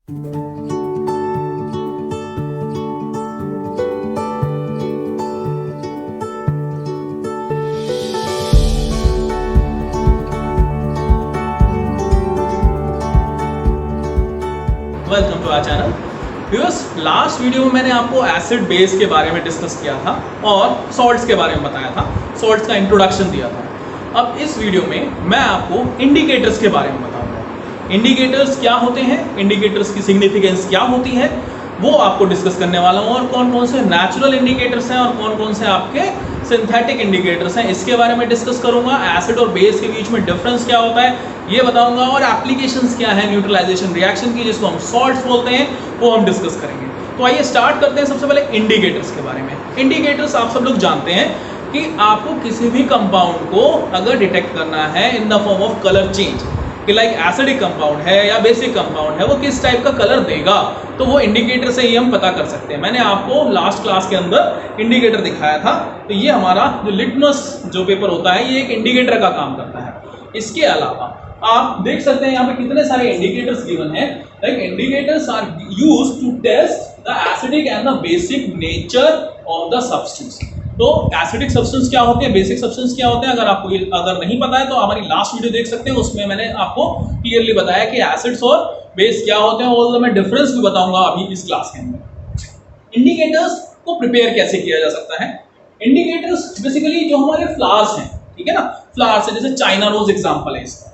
Welcome to our channel viewers. Last video में मैंने आपको एसिड बेस के बारे में डिस्कस किया था और सॉल्ट्स के बारे में बताया था, सॉल्ट्स का इंट्रोडक्शन दिया था। अब इस वीडियो में मैं आपको इंडिकेटर्स के बारे में बताऊंगा। इंडिकेटर्स क्या होते हैं, इंडिकेटर्स की सिग्निफिकेंस क्या होती है, वो आपको डिस्कस करने वाला हूँ। और कौन कौन से नेचुरल इंडिकेटर्स हैं और कौन कौन से आपके सिंथेटिक इंडिकेटर्स हैं, इसके बारे में डिस्कस करूंगा। एसिड और बेस के बीच में डिफरेंस क्या होता है ये बताऊंगा, और एप्लीकेशंस क्या है न्यूट्रलाइजेशन रिएक्शन की, जिसको हम सॉल्ट्स बोलते हैं, वो हम डिस्कस करेंगे। तो आइए स्टार्ट करते हैं सबसे पहले इंडिकेटर्स के बारे में। इंडिकेटर्स आप सब लोग जानते हैं कि आपको किसी भी कंपाउंड को अगर डिटेक्ट करना है in the form of colour change, कि लाइक एसिडिक कंपाउंड है या बेसिक कंपाउंड है, वो किस टाइप का कलर देगा, तो वो इंडिकेटर से ही हम पता कर सकते हैं। मैंने आपको लास्ट क्लास के अंदर इंडिकेटर दिखाया था। तो ये हमारा जो लिटमस जो पेपर होता है, ये एक इंडिकेटर का काम करता है। इसके अलावा आप देख सकते हैं यहाँ पे कितने सारे इंडिकेटर्स गिवन हैं। Like indicators are used to test the acidic and the basic nature of the substance. तो एसिडिक सब्सटेंस क्या होते हैं, बेसिक सब्सटेंस क्या होते हैं, अगर आपको ये अगर नहीं पता है तो हमारी लास्ट वीडियो देख सकते हैं, उसमें मैंने आपको क्लियरली बताया कि एसिड्स और बेस क्या होते हैं, और मैं डिफरेंस भी बताऊंगा अभी इस क्लास के अंदर। इंडिकेटर्स को प्रिपेयर कैसे किया जा सकता है। इंडिकेटर्स बेसिकली जो हमारे फ्लावर्स हैं, ठीक है ना, फ्लावर्स है, जैसे चाइना रोज एग्जांपल है इसका।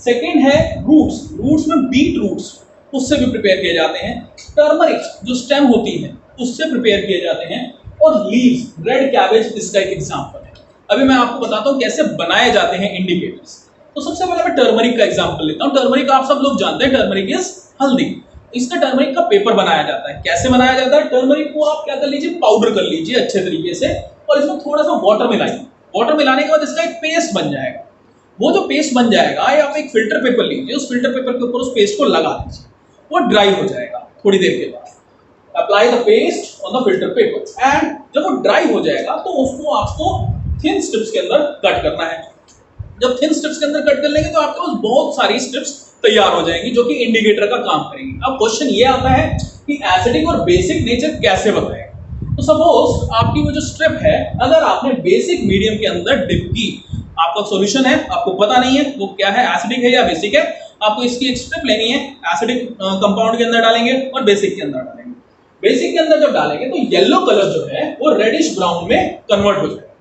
सेकेंड है रूट्स, रूट्स में बीट रूट्स, उससे भी प्रिपेयर किए जाते हैं। टर्मरिक जो स्टेम होती है उससे प्रिपेयर किए जाते हैं। और लीव्स, रेड कैबेज इसका एक एग्जांपल है। अभी मैं आपको बताता हूँ कैसे बनाए जाते हैं इंडिकेटर्स। तो सबसे पहले मैं टर्मरिक का एग्जांपल लेता हूँ। टर्मरिक आप सब लोग जानते हैं, टर्मरिक इज हल्दी। इसका टर्मरिक का पेपर बनाया जाता है। कैसे बनाया जाता है, टर्मरिक को आप क्या कर लीजिए, पाउडर कर लीजिए अच्छे तरीके से, और इसमें थोड़ा सा वाटर मिलाइए। वाटर मिलाने के बाद इसका एक पेस्ट बन जाएगा। वो जो पेस्ट बन जाएगा, या आप एक फिल्टर पेपर लीजिए, उस फिल्टर पेपर के ऊपर उस पेस्ट को लगा दीजिए, वो ड्राई हो जाएगा थोड़ी देर के बाद। Apply the paste on the filter paper, and जब वो ड्राई हो जाएगा तो उसको आपको थिन स्ट्रिप्स के अंदर कट करना है। जब थिन स्ट्रिप्स के अंदर कट कर लेंगे तो आपके पास बहुत सारी स्ट्रिप्स तैयार हो जाएंगी जो कि इंडिकेटर का काम करेंगी। अब क्वेश्चन ये आता है कि एसिडिक और बेसिक नेचर कैसे बताएगा। तो सपोज आपकी वो जो स्ट्रिप है, अगर आपने बेसिक मीडियम के अंदर डिप की, आपका सॉल्यूशन है, आपको पता नहीं है वो क्या है, एसिडिक है या बेसिक है, आपको इसकी एक स्ट्रिप लेनी है, एसिडिक कंपाउंड के अंदर डालेंगे और बेसिक के अंदर डालेंगे। बेसिक के अंदर जब डालेंगे तो येलो कलर जो है वो रेडिश ब्राउन में कन्वर्ट हो जाएगा।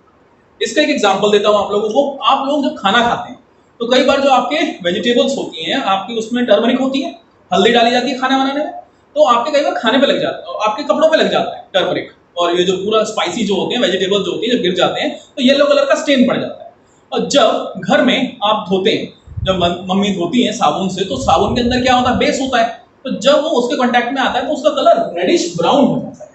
इसका एक एग्जांपल देता हूं आप लोगों को। आप लोग जब खाना खाते हैं तो कई बार जो आपके वेजिटेबल्स होती हैं, आपकी उसमें टर्मरिक होती है, हल्दी डाली जाती है खाना बनाने में, तो आपके कई बार खाने पे लग जाता है, आपके कपड़ों पे लग जाता है टर्मरिक, और ये जो पूरा स्पाइसी जो होते हैं वेजिटेबल्स जो होती है, जब गिर जाते हैं तो येलो कलर का स्टेन पड़ जाता है। और जब घर में आप धोते हैं, जब मम्मी धोती हैं साबुन से, तो साबुन के अंदर क्या होता है, बेस होता है। तो जब वो उसके कांटेक्ट में आता है तो उसका कलर रेडिश ब्राउन हो जाता है।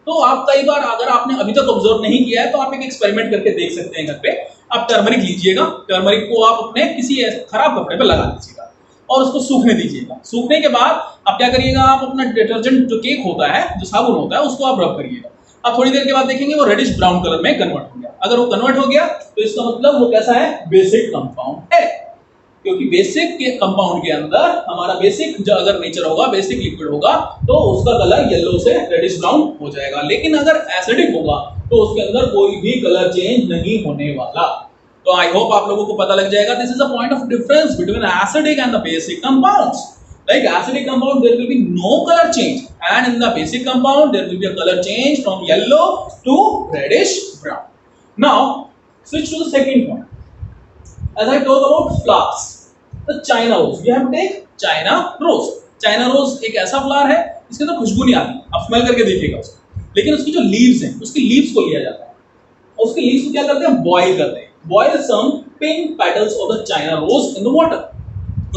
तो आप कई बार, अगर आपने अभी तक ऑब्जर्व नहीं किया है, तो आप एक एक्सपेरिमेंट करके देख सकते हैं घर पे। आप टर्मरिक लीजिएगा, टर्मरिक को आप अपने किसी खराब कपड़े पे लगा दीजिएगा और उसको सूखने दीजिएगा। सूखने के बाद आप क्या करिएगा, आप अपना डिटर्जेंट जो केक होता है, जो साबुन होता है, उसको आप रब करिएगा। आप थोड़ी देर के बाद देखेंगे वो रेडिश ब्राउन कलर में कन्वर्ट हो गया। अगर वो कन्वर्ट हो गया तो इसका मतलब वो कैसा है, बेसिक कंपाउंड है। क्योंकि बेसिक के कंपाउंड के अंदर हमारा बेसिक जो अगर नेचर होगा, बेसिक लिक्विड होगा, तो उसका कलर येलो से रेडिश ब्राउन हो जाएगा। लेकिन अगर एसिडिक होगा तो उसके अंदर कोई भी कलर चेंज नहीं होने वाला। तो आई होप आप लोगों को पता लग जाएगा, this is a point of difference between acidic and the basic compounds. Like acidic compound, there will be no color change, and in the basic compound, there will be a color change from yellow to reddish brown. Now, switch to the second point. As I talk about flowers, the China rose. We have to take China rose. China rose एक ऐसा flower है इसके अंदर खुशबू नहीं आती, आप smell करके देखिएगा उसको। लेकिन उसकी जो लीव्स हैं, उसकी लीव्स को लिया जाता है और उसकी लीव्स को क्या करते हैं, बॉयल करते हैं। Boil some pink petals of the China rose in the water.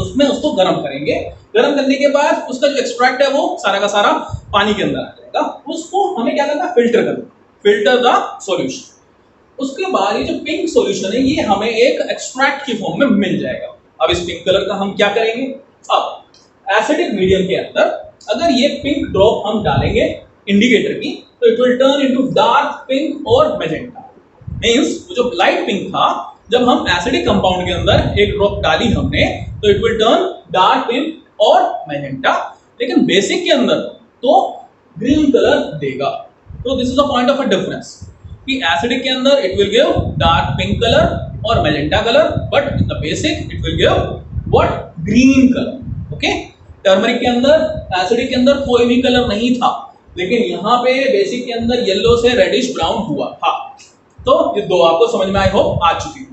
उसमें उसको गर्म करेंगे। गर्म करने के बाद उसका जो एक्सट्रैक्ट है वो सारा का सारा पानी के अंदर आ जाएगा। उसको हमें क्या करना है, फिल्टर करना, फिल्टर द सॉल्यूशन। उसके बाद ये जो पिंक सॉल्यूशन है ये हमें एक एक्सट्रैक्ट की फॉर्म में मिल जाएगा। अब इस पिंक कलर का हम क्या करेंगे, अब एसिडिक मीडियम के अंदर अगर ये पिंक ड्रॉप हम डालेंगे इंडिकेटर की, तो it will turn into dark pink और मैजेंटा। मींस जो लाइट पिंक था, जब हम एसिडिक कंपाउंड के अंदर एक ड्रॉप डाली हमने, तो it will turn dark pink और मैजेंटा। लेकिन बेसिक के अंदर तो ग्रीन कलर देगा। तो this is a point of a difference कि एसिडिक के अंदर it will give dark pink colour और magenta colour, but in the basic it will give what, green colour. Okay, turmeric के अंदर, एसिडिक के अंदर कोई भी कलर नहीं था, लेकिन यहाँ पे बेसिक के अंदर येलो से रेडिश ब्राउन हुआ था। तो ये दो आपको समझ में आई हो आ चुकी है।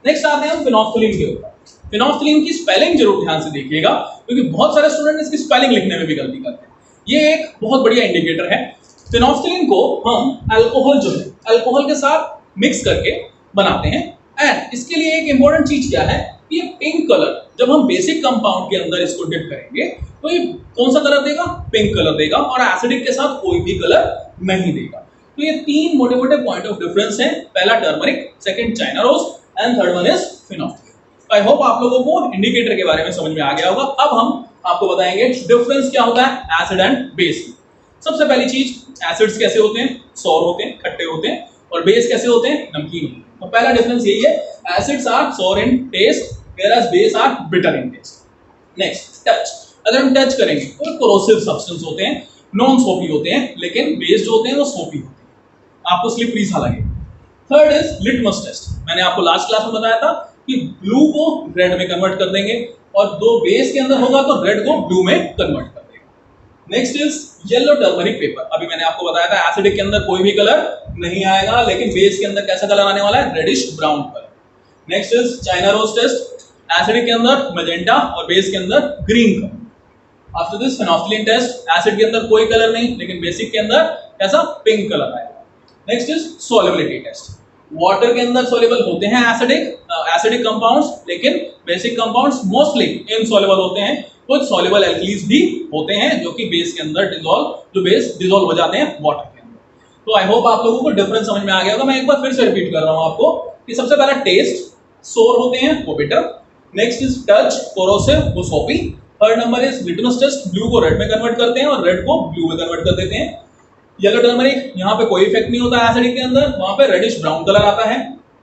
नेक्स्ट आते हैं हम फिनोल्फ्थलीन के ऊपर। फिनोल्फ्थलीन की स्पेलिंग जरूर ध्यान से देखिएगा, क्योंकि बहुत सारे स्टूडेंट इसकी स्पेलिंग लिखने में भी गलती करते हैं। ये एक बहुत बढ़िया इंडिकेटर है। फिनोल्फ्थलीन को हम अल्कोहल जो है, अल्कोहल के साथ मिक्स करके बनाते हैं। एंड इसके लिए एक इंपॉर्टेंट चीज क्या है, ये पिंक कलर जब हम बेसिक कंपाउंड के अंदर इसको डिप करेंगे तो ये कौन सा कलर देगा, पिंक कलर देगा, और एसिडिक के साथ कोई भी कलर नहीं देगा। तो ये तीन मोटे मोटे पॉइंट ऑफ डिफरेंस हैं, पहला turmeric, second China rose and third one is phenolphthalein. I hope आप लोगों को इंडिकेटर के बारे में समझ में आ गया होगा। अब हम आपको बताएंगे डिफरेंस क्या होता है एसिड एंड बेस में। सबसे पहली चीज, एसिड्स कैसे होते हैं, सौर होते हैं, खट्टे होते हैं, और बेस कैसे होते हैं, नमकीन होते हैं। तो पहला डिफरेंस यही है, एसिड्स आर सौर इन test whereas base are bitter in taste. Next, touch. अगर हम टच करेंगे तो corrosive substance होते हैं, नॉन सोपी होते हैं, लेकिन बेस जो होते हैं वो सोपी होते हैं, आपको स्लिपरी सा लगेगा। Third is litmus test. मैंने आपको लास्ट क्लास में बताया था कि ब्लू को रेड में कन्वर्ट कर देंगे, और दो बेस के अंदर होगा तो रेड को ब्लू में कन्वर्ट कर देगा। Next is yellow turmeric paper. अभी मैंने आपको बताया था एसिडिक के अंदर कोई भी कलर नहीं आएगा, लेकिन बेस के अंदर कैसा कलर आने वाला है, reddish brown colour. Next is China rose test. Acid के अंदर मैजेंटा और बेस के अंदर green colour. After this phenolphthalein test, acid के अंदर कोई कलर नहीं, लेकिन बेसिक के अंदर कैसा, पिंक कलर आएगा। Next is solubility test. Water के अंदर सॉल्युबल होते हैं एसिडिक कंपाउंड्स, लेकिन बेसिक कंपाउंड्स मोस्टली इनसॉल्युबल होते हैं। कुछ सॉल्युबल एल्कलीज भी होते हैं जो कि बेस के अंदर डिसॉल्व हो जाते हैं वाटर के अंदर। तो आई होप आप लोगों को डिफरेंस समझ में आ गया होगा। मैं एक बार फिर से रिपीट कर रहा हूं आपको कि सबसे पहला टेस्ट, सोर होते हैं वो bitter. Next is touch, corrosive वो soapy. Third number is litmus test, blue को रेड में कन्वर्ट करते हैं और रेड को ब्लू में कन्वर्ट कर देते हैं। येलो टर्मरिक, यहाँ पे कोई इफेक्ट नहीं होता एसिडिक के अंदर, वहां पे रेडिश ब्राउन कलर आता है।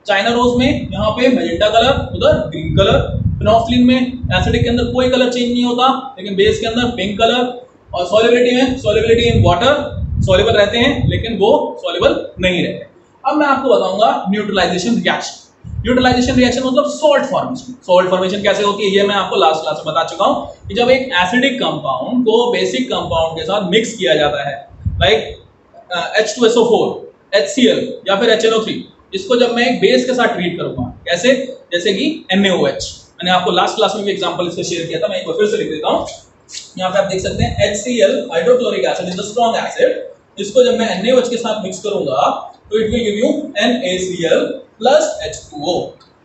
चाइना रोज में यहाँ पे मैजेंटा कलर, उधर ग्रीन कलर। फिनोल्फ्थलीन में एसिडिक के अंदर कोई कलर चेंज नहीं होता, लेकिन बेस के अंदर पिंक कलर। और सॉल्युबिलिटी इन वाटर, सॉल्युबल रहते हैं लेकिन वो सॉल्युबल नहीं रहते। अब मैं आपको बताऊंगा न्यूट्रलाइजेशन रिएक्शन। न्यूट्रलाइजेशन रिएक्शन मतलब सॉल्ट फॉर्मेशन। सॉल्ट फॉर्मेशन कैसे होती है ये मैं आपको लास्ट क्लास में बता चुका हूं कि जब एक एसिडिक कंपाउंड को बेसिक कंपाउंड के साथ मिक्स किया जाता है, लाइक H2SO4, HCl या फिर HNO3, इसको जब मैं एक बेस के साथ ट्रीट करूंगा, कैसे, जैसे कि NaOH। मैंने आपको लास्ट क्लास में भी एग्जांपल इससे शेयर किया था, मैं एक बार फिर से लिख देता हूं। यहाँ पे आप देख सकते हैं HCl, hydrochloric acid is the strong acid. इसको जब मैं NaOH के साथ मिक्स करूंगा तो it will give you NaCl plus H2O।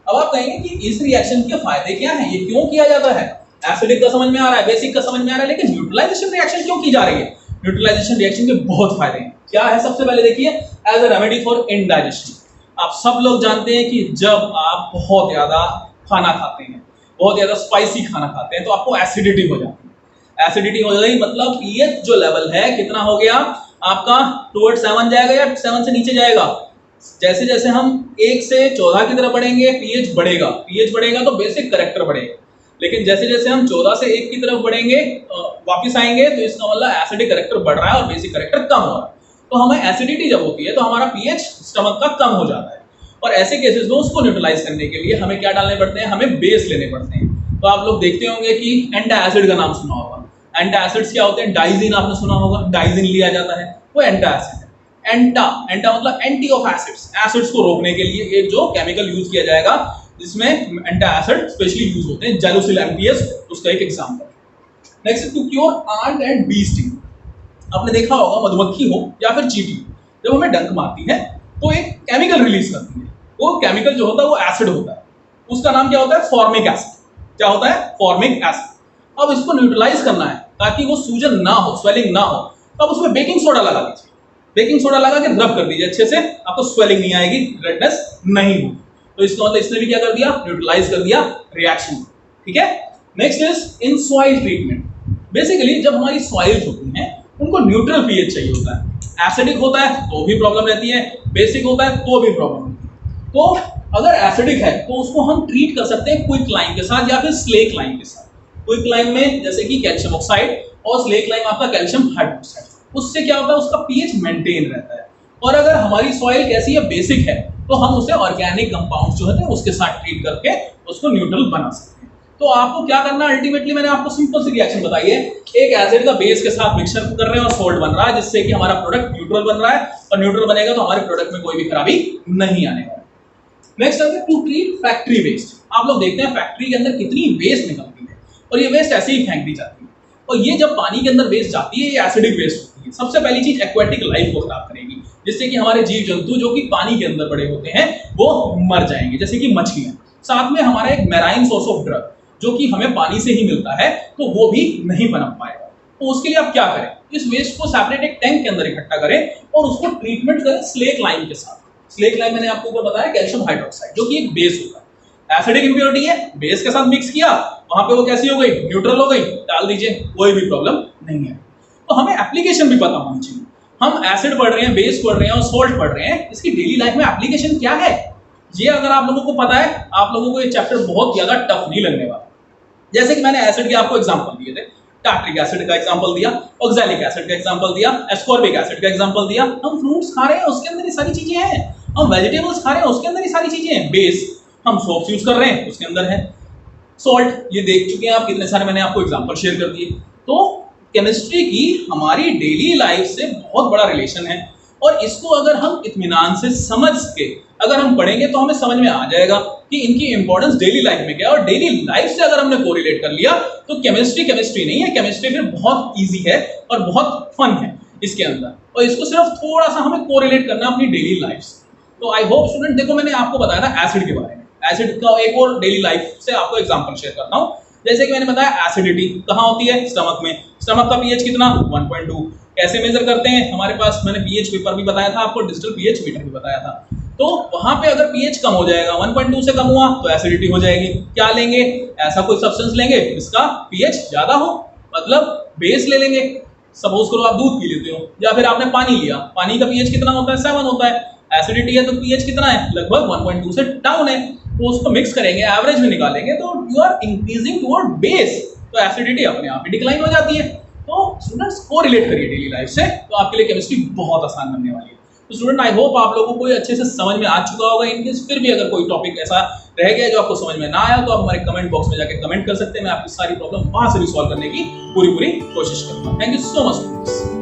अब आप कहेंगे कि इस रिएक्शन के फायदे क्या हैं, ये क्यों किया जाता है? एसिडिक का समझ में आ रहा है, बेसिक का समझ में आ रहा है, लेकिन न्यूट्रलाइजेशन रिएक्शन क्यों की जा रही है? न्यूट्रलाइजेशन रिएक्शन के बहुत फायदे हैं। क्या है? सबसे पहले देखिए, as a remedy for indigestion. आप सब लोग जानते हैं कि जब आप बहुत ज्यादा खाना खाते हैं, बहुत ज्यादा स्पाइसी खाना खाते हैं, तो आपको एसिडिटी हो जाती है। एसिडिटी हो गई मतलब पीएच जो लेवल है कितना हो गया आपका, टुवर्ड 7 जाएगा या 7 से नीचे जाएगा। जैसे जैसे हम 1 से 14 की तरफ बढ़ेंगे पीएच बढ़ेगा तो बेसिक कैरेक्टर बढ़ेगा, लेकिन जैसे जैसे हम 14 से 1 की तरफ बढ़ेंगे वापस आएंगे तो इसका मतलब एसिडिक कैरेक्टर बढ़ रहा है और बेसिक कैरेक्टर कम हो रहा है। तो हमें एसिडिटी जब होती है तो हमारा पीएच स्टमक का कम हो जाता है, और ऐसे केसेस में उसको न्यूट्रलाइज करने के लिए हमें क्या डालने पड़ते हैं, हमें बेस लेने पड़ते हैं। तो आप लोग देखते होंगे कि एंटासिड का नाम सुना होगा। एंटासिड्स क्या होते हैं? डाइजिन आपने सुना होगा, डाइजिन लिया जाता है, वो एंटासिड है। एंटा मतलब एंटी ऑफ एसिड्स को रोकने के लिए एक जो केमिकल यूज किया जाएगा जिसमें एंटा एसिड स्पेशली यूज होते हैं, जेलोसिल एमटीएस उसका एक example. Next to cure ant and bee sting. आपने देखा होगा मधुमक्खी हो या फिर चींटी जब हमें डंक मारती है तो एक केमिकल रिलीज करती है, वो केमिकल जो होता है वो एसिड होता है, उसका नाम क्या होता है? Formic acid. क्या होता है? Formic acid. अब इसको न्यूट्रलाइज करना है ताकि वो सूजन ना हो, स्वेलिंग ना हो, तो अब उसमें बेकिंग सोडा लगा दीजिए। बेकिंग सोडा लगा के रब कर दीजिए अच्छे से, आपको स्वेलिंग नहीं आएगी, रेडनेस नहीं होगी। तो इसका मतलब इसने भी क्या कर दिया? न्यूट्रलाइज कर दिया रिएक्शन। ठीक है। Next is in soil treatment. Basically जब हमारी सॉइल्स होती हैं उनको न्यूट्रल पीएच चाहिए होता है। एसिडिक होता है तो भी प्रॉब्लम रहती है, बेसिक होता है तो भी प्रॉब्लम होती है। तो अगर एसिडिक है तो उसको हम ट्रीट कर सकते हैं क्विक लाइम के साथ या फिर स्लेक लाइम के साथ। क्विक लाइम में जैसे कि कैल्शियम ऑक्साइड और स्लेक लाइम आपका कैल्शियम हाइड्रोक्साइड। उससे क्या होता है, उसका पीएच मेंटेन रहता है। और अगर हमारी सॉइल कैसी है, बेसिक है, तो हम उसे ऑर्गेनिक कंपाउंड जो होते हैं उसके साथ ट्रीट करके उसको न्यूट्रल बना सकते हैं। तो आपको क्या करना है, अल्टीमेटली मैंने आपको सिंपल सी रिएक्शन बताई है, एक एसिड का बेस के साथ मिक्सचर कर रहे हैं और सॉल्ट बन रहा है, जिससे कि हमारा प्रोडक्ट न्यूट्रल बन रहा है, और न्यूट्रल बनेगा तो हमारे प्रोडक्ट में कोई भी खराबी नहीं आने वाली। नेक्स्ट है टू ट्रीट फैक्ट्री वेस्ट। आप लोग देखते हैं फैक्ट्री के अंदर कितनी वेस्ट निकलती है, और ये वेस्ट ऐसे ही फेंक दी जाती है, और ये जब पानी के अंदर वेस्ट जाती है, ये एसिडिक वेस्ट होती है। सबसे पहली चीज एक्वेटिक लाइफ को खराब करेगी, जिससे कि हमारे जीव जंतु जो कि पानी के अंदर बड़े होते हैं वो मर जाएंगे, जैसे कि मछलियां। साथ में हमारा एक मैराइन सोर्स ऑफ ड्रग जो कि हमें पानी से ही मिलता है, तो वो भी नहीं बन पाएगा। तो उसके लिए आप क्या करें, इस वेस्ट को सेपरेट एक टैंक के अंदर इकट्ठा करें और उसको ट्रीटमेंट करें स्लेक लाइम के साथ। स्लेक लाइम मैंने आपको ऊपर बताया कैल्शियम हाइड्रोक्साइड, जो कि एक बेस होता है, एसिडिक इंप्योरिटी है, बेस के साथ मिक्स किया, वहां पे वो कैसी हो गई, न्यूट्रल हो गई, डाल दीजिए, कोई भी प्रॉब्लम नहीं है। तो हमें एप्लीकेशन भी पता होनी चाहिए। हम एसिड पढ़ रहे हैं, बेस पढ़ रहे हैं और सॉल्ट पढ़ रहे हैं, इसकी डेली लाइफ में एप्लीकेशन क्या है, ये अगर आप लोगों को पता है, आप लोगों को ये चैप्टर बहुत ज्यादा टफ नहीं लगने वाला। जैसे कि मैंने एसिड के आपको एग्जांपल दिए थे, टार्ट्रिक एसिड का एग्जांपल दिया, ऑक्सैलिक एसिड का एग्जांपल दिया, एस्कॉर्बिक एसिड का एग्जांपल दिया। हम फ्रूट्स खा रहे हैं, उसके अंदर ये सारी चीजें हैं, हम वेजिटेबल्स खा रहे हैं, उसके अंदर ये सारी चीजें हैं। बेस हम सोप्स यूज कर रहे हैं, उसके अंदर है। सॉल्ट ये देख चुके हैं आप, कितने सारे मैंने आपको एग्जांपल शेयर कर दिए। तो केमिस्ट्री की हमारी डेली लाइफ से बहुत बड़ा रिलेशन है, और इसको अगर हम इत्मीनान से समझ के अगर हम पढ़ेंगे तो हमें समझ में आ जाएगा कि इनकी इंपॉर्टेंस डेली लाइफ में क्या है। और डेली लाइफ से अगर हमने कोरिलेट कर लिया तो केमिस्ट्री नहीं है, केमिस्ट्री फिर बहुत इजी है और बहुत फन है इसके अंदर, और इसको सिर्फ थोड़ा सा हमें कोरिलेट करना अपनी डेली लाइफ से। तो आई होप स्टूडेंट, देखो मैंने आपको बताया था एसिड के बारे में, एसिड का एक और डेली लाइफ से आपको एग्जांपल शेयर करता हूं। जैसे कि मैंने बताया एसिडिटी कहाँ होती है, स्टमक में। स्टमक का पीएच कितना, 1.2। कैसे मेजर करते हैं, हमारे पास मैंने पीएच पेपर भी बताया था आपको, डिजिटल पीएच मीटर भी बताया था। तो वहां पे अगर पीएच कम हो जाएगा, 1.2 से कम हुआ तो एसिडिटी हो जाएगी। क्या लेंगे, ऐसा कोई सब्सटेंस लेंगे जिसका पीएच ज्यादा हो, मतलब बेस ले लेंगे। सपोज करो आप दूध पी लेते हो, या फिर आपने पानी लिया, पानी का पीएच कितना होता है, 7 होता है। एसिडिटी है तो पीएच कितना है, लगभग 1.2 से डाउन है। तो उसको मिक्स करेंगे, एवरेज में निकालेंगे, तो you are increasing toward base, तो एसिडिटी अपने आप ही डिक्लाइन हो जाती है। तो स्टूडेंट्स को रिलेट करिए डेली लाइफ से, तो आपके लिए केमिस्ट्री बहुत आसान बनने वाली है। तो स्टूडेंट आई होप आप लोगों को ये अच्छे से समझ में आ चुका होगा। इनकेस फिर भी अगर कोई टॉपिक ऐसा रह गया जो आपको समझ में ना आया, तो आप हमारे कमेंट बॉक्स में जाकर कमेंट कर सकते हैं। मैं आपकी सारी प्रॉब्लम वहां से भी सॉल्व करने की पूरी कोशिश करूंगा। Thank you so much.